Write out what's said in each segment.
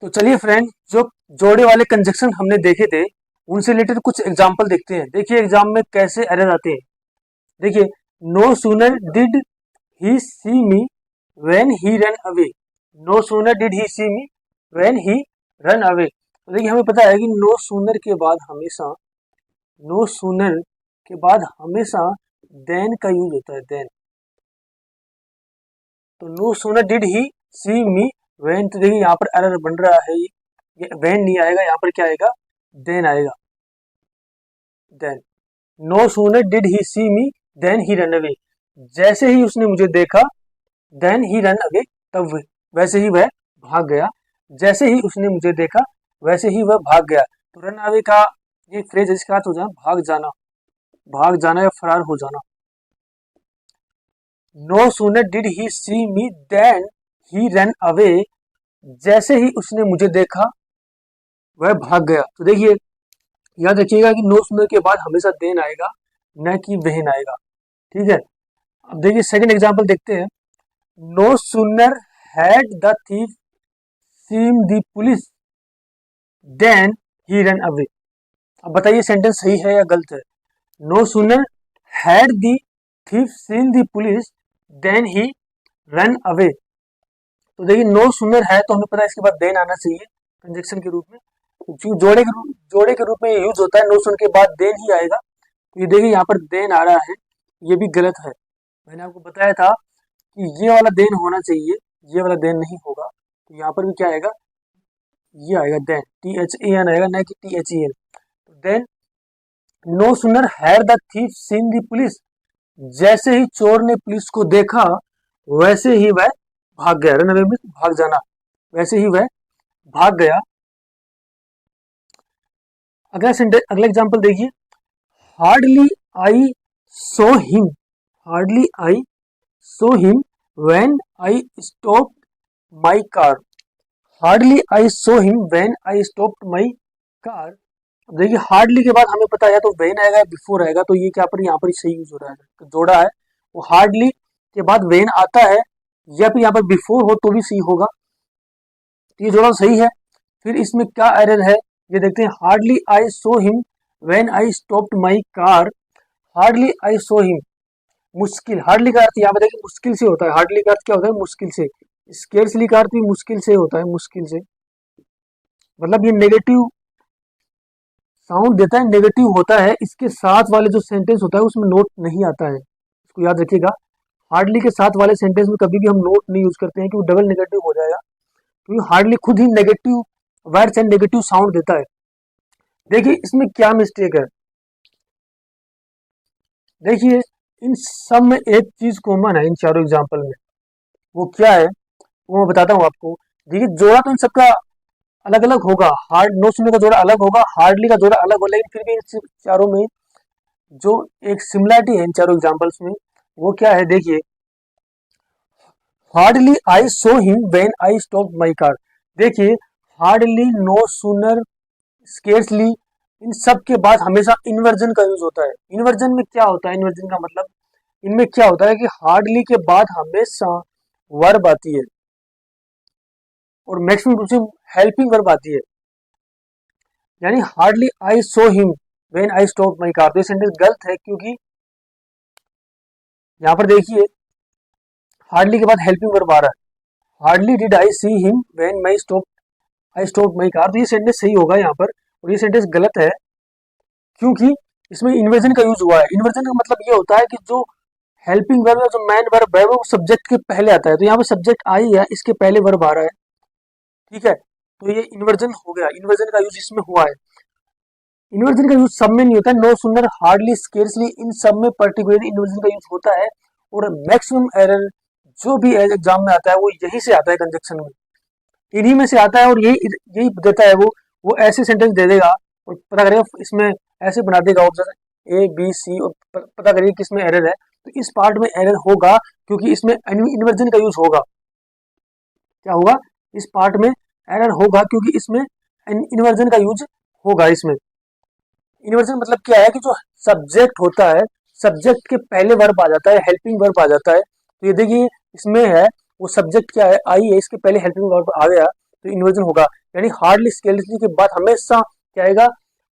तो चलिए फ्रेंड, जो जोड़े वाले कंजक्शन हमने देखे थे उनसे रिलेटेड कुछ एग्जांपल देखते हैं। देखिए एग्जाम में कैसे एरर आते हैं। देखिए, no sooner did he see me when he run away. No sooner did he see me when he run away. तो देखिए, हमें पता है कि नो सूनर के बाद हमेशा देन का यूज होता है। देन, तो no sooner did he see me when, तो देखिए यहाँ पर एरर बन रहा है। ये व्हेन नहीं आएगा, यहाँ पर क्या आएगा, देन आएगा। Then, no sooner did he see me then he run away. जैसे ही उसने मुझे देखा, देन ही रन अवे, तब वैसे ही वह भाग गया। जैसे ही उसने मुझे देखा वैसे ही वह भाग गया। तो रन अवे का ये फ्रेज इसका अर्थ हो जाए भाग जाना या फरार हो जाना। No sooner did he see me then he run away. जैसे ही उसने मुझे देखा वह भाग गया। तो देखिए, याद रखिएगा कि नो सूनर के बाद हमेशा देन आएगा, न कि वेन आएगा। ठीक है। अब देखिए सेकंड एग्जांपल देखते हैं। No sooner had the thief seen the police then he run away. अब बताइए सेंटेंस सही है या गलत है। No sooner had the thief seen the police then he run away. तो देखिए, नो सूनर है तो हमें पता है इसके बाद देन आना चाहिए कंजक्शन के रूप में। जोड़े के रूप में ये यूज होता है। नो सूनर के बाद देन ही आएगा। तो ये देखिए यहाँ पर देन आ रहा है, ये भी गलत है। मैंने आपको बताया था कि ये वाला देन होना चाहिए, ये वाला देन नहीं होगा। तो यहाँ पर भी क्या आएगा, ये आएगा देन, THAN आएगा, ना कि THEN। तो then, no sooner had the thief seen the police. जैसे ही चोर ने पुलिस को देखा वैसे ही वह भाग गया। रन अवे में भाग जाना, वैसे ही वह भाग गया। अगला एग्जांपल देखिए। Hardly I saw him hardly I saw him when I stopped my car. Hardly I saw him when I stopped my car. अब देखिए, हार्डली के बाद हमें पता है तो व्हेन आएगा या बिफोर आएगा। तो ये क्या पर यहाँ पर सही यूज हो रहा है, तो जोड़ा है वो हार्डली के बाद व्हेन आता है, या फिर यहाँ पर बिफोर हो तो भी सही होगा। तो ये जोड़ा सही है। फिर इसमें क्या एरर है ये देखते हैं। Hardly I saw him when I stopped my car. Hardly I saw him, मुश्किल। हार्डली का अर्थ यहाँ पे देखिए मुश्किल से होता है। हार्डली का अर्थ क्या होता है, मुश्किल से। स्केर्सली का अर्थ भी मुश्किल से होता है, मुश्किल से। मतलब ये नेगेटिव साउंड देता है, नेगेटिव होता है। इसके साथ वाले जो सेंटेंस होता है उसमें नोट नहीं आता है, इसको याद रखिएगा। हार्डली के साथ वाले सेंटेंस में कभी भी हम नोट नहीं यूज करते हैं, क्योंकि डबल नेगेटिव हो जाएगा। क्योंकि हार्डली खुद ही negative words and negative sound देता है। देखिए इसमें क्या मिस्टेक है। देखिए, इन सब में एक चीज कॉमन है इन चारों एग्जाम्पल में। वो क्या है वो मैं बताता हूँ आपको। देखिए, जोड़ा तो इन सबका अलग अलग होगा। हार्ड नो सुनने का जोड़ा अलग होगा, हार्डली का जोड़ा अलग होगा, लेकिन फिर भी इन चारों में जो एक सिमिलरिटी है इन चारों एग्जाम्पल्स में, वो क्या है देखिए। Hardly I saw him when I stop my car. देखिए, हार्डली, नो सूनर, स्केर्सली, इन सब के बाद हमेशा इन्वर्जन का यूज होता है। इन्वर्जन में क्या होता है, इन्वर्जन का मतलब इनमें क्या होता है कि हार्डली के बाद हमेशा वर्ब आती है, और मैक्सिमम रूप से हेल्पिंग वर्ब आती है। यानी hardly I saw him when I stop my car. तो ये सेंटेंस गलत है, क्योंकि यहाँ पर देखिए हार्डली के बाद हेल्पिंग वर्ब आ रहा है। Hardly did I see him when I stop my car. तो ये सेंटेंस सही होगा यहाँ पर, और ये सेंटेंस गलत है, क्योंकि इसमें इन्वर्जन का यूज हुआ है। इन्वर्जन का मतलब ये होता है कि जो हेल्पिंग वर्ब है, जो मैन वर्ब है, वो सब्जेक्ट के पहले आता है। तो यहाँ पे सब्जेक्ट आई है, इसके पहले वर्ब आ रहा है। ठीक है, तो ये इन्वर्जन हो गया। इन्वर्जन का यूज इसमें हुआ है। इन्वर्जन का यूज सब में नहीं होता है। नो सुनर, हार्डली, स्केर्सली, इन सब में पर्टिकुलरली इन्वर्जन का यूज होता है। और मैक्सिमम एरर जो भी एग्जाम में आता है वो यही से आता है, कंजक्शन में इन्हीं में से आता है। और यही यही देता है वो ऐसे सेंटेंस दे देगा और पता करेगा इसमें ऐसे बना देगा ऑप्शन A B C, और पता करिए किसमें एरर है। तो इस पार्ट में एरर होगा, क्योंकि इसमें इन्वर्जन का यूज होगा। क्या होगा, इस पार्ट में एरर होगा, क्योंकि इसमें इन्वर्जन का यूज होगा। इसमें इन्वर्जन मतलब क्या है कि जो सब्जेक्ट होता है, सब्जेक्ट के पहले वर्ब आ जाता है, हेल्पिंग वर्ब आ जाता है। तो ये देखिए इसमें है, वो सब्जेक्ट क्या है, आई है, इसके पहले हेल्पिंग वर्ब आ गया। तो इन्वर्जन होगा। यानी हार्डली स्केलेटली के बाद हमेशा क्या आएगा,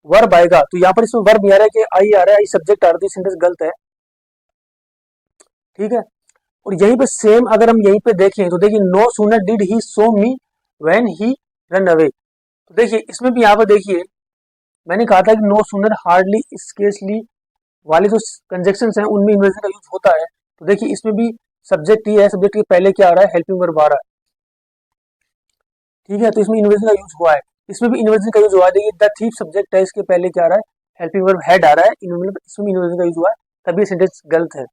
वर्ब आएगा। तो यहाँ पर इसमें वर्ब नहीं आ रहा है कि आई आ रहा है, आई सब्जेक्ट आ रहा है, तो सेंटेंस गलत है। ठीक है। और यहीं पे सेम अगर हम यहीं पे देखें तो देखिए no sooner did he saw me when he run away. तो देखिए इसमें भी यहाँ पर देखिए मैंने कहा था कि नो सूनर, हार्डली, स्केर्सली वाले जो कंजक्शंस हैं उनमें इन्वर्जन का यूज होता है। तो देखिए इसमें भी सब्जेक्ट ही है, सब्जेक्ट के पहले क्या आ रहा है, हेल्पिंग वर्ब आ रहा है। ठीक है, तो इसमें इन्वर्जन का यूज हुआ है। इसमें भी इन्वर्जन का यूज हुआ है। देखिए द थीफ सब्जेक्ट है, इसके पहले क्या आ रहा है, हेल्पिंग वर्ब हैड आ रहा है। इसमें भी इन्वर्जन का यूज हुआ है, तभी सेंटेंस गलत है।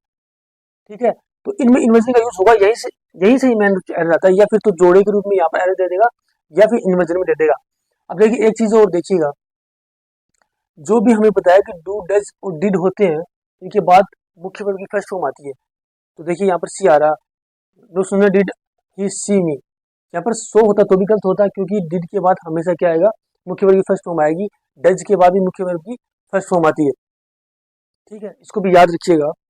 ठीक है, तो इनमें इन्वर्जन का यूज होगा, यही से ही मैन एरर आता है, या फिर तो जोड़े के रूप में यहाँ पर एरर दे देगा, या फिर इन्वर्जन में दे देगा। अब देखिए एक चीज और देखिएगा, जो भी हमें पता है कि डू, डज और डिड होते हैं, इनके बाद मुख्य वर्ब की फर्स्ट फॉर्म आती है। तो देखिए यहाँ पर सी आ रहा, no sooner did he see मी, यहाँ पर सो होता तो भी गलत होता, क्योंकि डिड के बाद हमेशा क्या आएगा, मुख्य वर्ब की फर्स्ट फॉर्म आएगी। डज के बाद भी मुख्य वर्ब की फर्स्ट फॉर्म आती है। ठीक है, इसको भी याद रखिएगा।